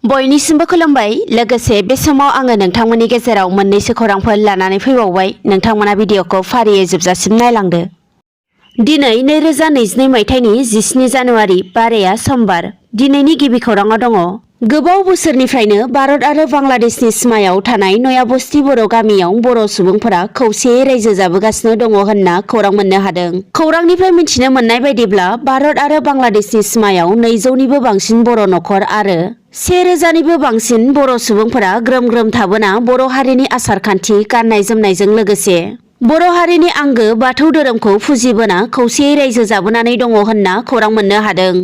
बयनिसिमबो खुलुमबाय। लोगोसे बे समाव आङो नोंथांमोननि गेजेराव मोननैसो खौरांफोर लानानै फैबावबाय। नोंथांमोना भिडिअखौ फारियै जोबजासिम नायलांदो। दिनै 2022 मायथाइनि 17 जानुवारि बाराया समबार। दिनैनि गिबि खौराङाव दङ। गोबाव बोसोरनिफ्रायनो भारत आरो बांलादेशनि सिमायाव थानाय नयाबस्ती बर' गामियाव बर' सुबुंफोरा खौसेयै रायजो जाबोगासिनो दङ होनना खौरां मोननो हादों। खौरांनिफ्राय मिथिनो मोननाय बायदिब्ला भारत आरो बांलादेशनि सिमायाव 200निबो बांसिन बर' नखर आरो 1000निबो बांसिन बर' सुबुंफोरा ग्रोम ग्रोम थाबोना बर' हारिनि आसार-खान्थि, गाननाय-जोमनायजों लोगोसे बर' हारिनि आंगो बाथौ धोरोमखौ फुजिबोना खौसेयै रायजो जाबोनानै दङ होनना खौरां मोननो हादों।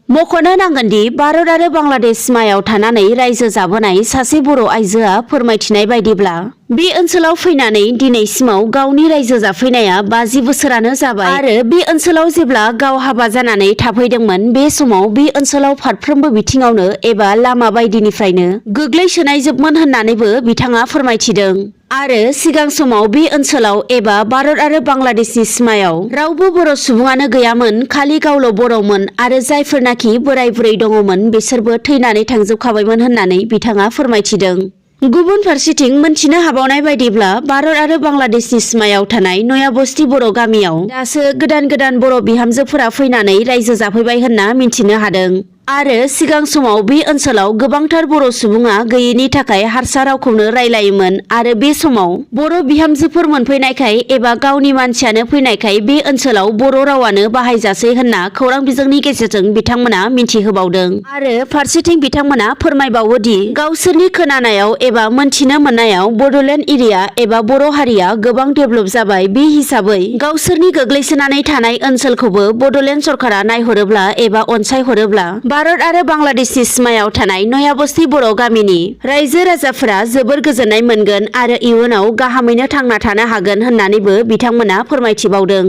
मख'नो नांगोनदि भारत आरो बांलादेश सिमायाव थानानै रायजो जाबोनाय सासे बर' आइजोआ फोरमायथिनाय बायदिब्ला बे ओनसोलाव फैनानै दिनैसिमाव गावनि रायजो जाफैनाया 50 बोसोरानो जाबाय आरो बे ओनसोलाव जेब्ला गाव हाबा जानानै थाफैदोंमोन बे समाव बे ओनसोलाव फारफ्रोमबो बिथिङावनो एबा लामा बायदिनिफ्रायनो गोग्लैसोनायजोबमोन होननानैबो बिथाङा फोरमायथिदों। आरो सिगां समाव बे ओनसोलाव एबा भारत आरो बांलादेशनि सिमायाव रावबो बर' सुबुङानो गैयामोन, खालि गावल' बर'मोन आरो जायफोरनाखि बोराय बुरै दङमोन बिसोरबो थैनानै थांजोबखाबायमोन होननानै बिथाङा फोरमायथिदों। गुबुन फारसेथिं मोनथिनो हाबावनाय बायदिब्ला भारत आरो बांलादेशनि सिमायाव थानाय नयाबस्ती बर' गामियाव दासो गोदान बर' बिहामजोफोरा फैनानै रायजो जाफैबाय होनना मिथिनो हादों। आरो सिगां समाव बे ओनसोलाव गोबांथार बर' सुबुङा गैयैनि थाखाय हारसा रावखौनो रायलायोमोन आरो बे समाव बर' बिहामजोफोर मोनफैनायखाय एबा गावनि मानसियानो फैनायखाय बे ओनसोलाव बर' रावानो बाहायजासै होनना खौरां बिजोंनि गेजेरजों बिथांमोना मिथिहोबावदों। आरो फारसेथिं बिथांमोना फोरमायबावोदि गावसोरनि खोनानायाव एबा मोनथिनो मोननायाव बड'लेण्ड एरिया एबा बर' हारिया गोबां डेभेलप जाबाय, बे हिसाबै गावसोरनि गोग्लैसोनानै थानाय ओनसोलखौबो बड'लेण्ड सरकारा नायहरोब्ला एबा अनसायहरोब्ला भारत आरो बांलादेशनि सिमायाव थानाय नयाबस्ती बर' गामिनि रायजो राजाफोरा जोबोर गोजोननाय मोनगोन आरो इयुनाव गाहामैनो थांना थानो हागोन होननानैबो बिथांमोना फोरमायथिबावदों।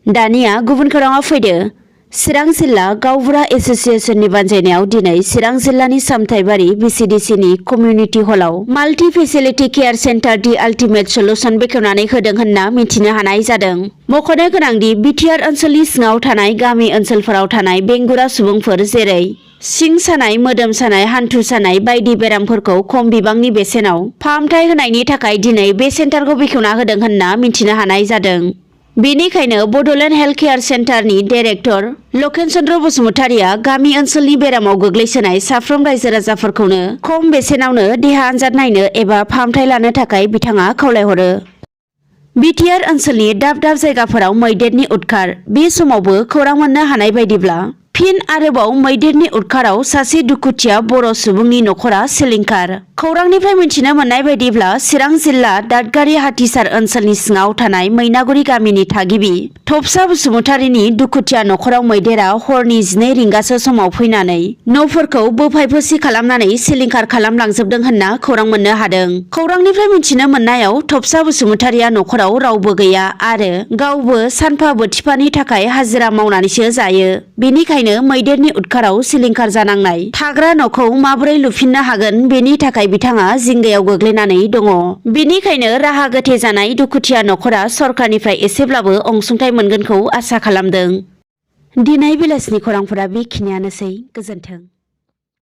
दानिया गुबुन खौराङाव फैदो। चिरां जिल्ला गावबुरा एस'सिएशननि बानजायनायाव दिनै चिरां जिल्लानि सामथाइबारि बिसिडिसिनि कमिउनिटि हलाव multi facility care centre the ultimate solution बेखेवनानै होदों होनना मिथिनो हानाय जादों। मख'नो गोनांदि बिटिआर ओनसोलनि सिङाव थानाय गामि ओनसोलफोराव थानाय बेंगुरा सुबुंफोर जेरै सिं सानाय, मोदोम सानाय, हान्थु सानाय बायदि बेरामफोरखौ खम बिबांनि बेसेनाव फाहामथाय होनायनि थाखाय दिनै बे सेन्टारखौ बेखेवना होदों होनना मिथिनो हानाय जादों। बेनिखायनो बड'लेण्ड हेल्थ केयार सेन्टारनि डाइरेक्टर लकेन चन्द्र बसुमतारिया गामि ओनसोलनि बेरामाव गोग्लैसोनाय साफ्रोम रायजो राजाफोरखौनो खम बेसेनावनो देहा आनजाद नायनो एबा फाहामथाय लानो थाखाय बिथाङा खावलायहरो। बिटिआर ओनसोलनि दाब दाब जायगाफोराव मैदेरनि उदखार। बे समावबो खौरां मोननो हानाय बायदिब्ला फिन आरोबाव मैदेरनि उदखाराव सासे दुखुथिया बर' सुबुंनि नखरा सिलिंखार। खौरांनिफ्राय मिथिनो मोननाय बायदिब्ला चिरां जिल्ला दादगारि हाथिसार ओनसोलनि सिङाव थानाय मैनागुरि गामिनि थागिबि थफसा बसुमतारिनि दुखुथिया नखराव मैदेरा हरनि 12 रिंगासो समाव फैनानै न'फोरखौ बोफाय-फोसि खालामनानै सिलिंखार खालामलांजोबदों होनना खौरां मोननो हादों। खौरांनिफ्राय मिथिनो मोननायाव थफसा बसुमतारिया नखराव रावबो गैया आरो गावबो सानफा बोथिफानि थाखाय हाजिरा मावनानैसो जायो। बेनिखायनो मैदेरनि उदखाराव सिलिंखार जानांनाय थाग्रा न'खौ माबोरै लुफिननो हागोन बेनि थाखाय बिथाङा जिंगायाव गोग्लैनानै दङ। बेनिखायनो राहा गोथे जानाय दुखुथिया नखरा सरकारनिफ्राय एसेब्लाबो अनसुंथाइ मोनगोनखौ आसा खालामदों। दिनै बेलासिनि खौरांफोरा बेखिनियानोसै। गोजोन्थों।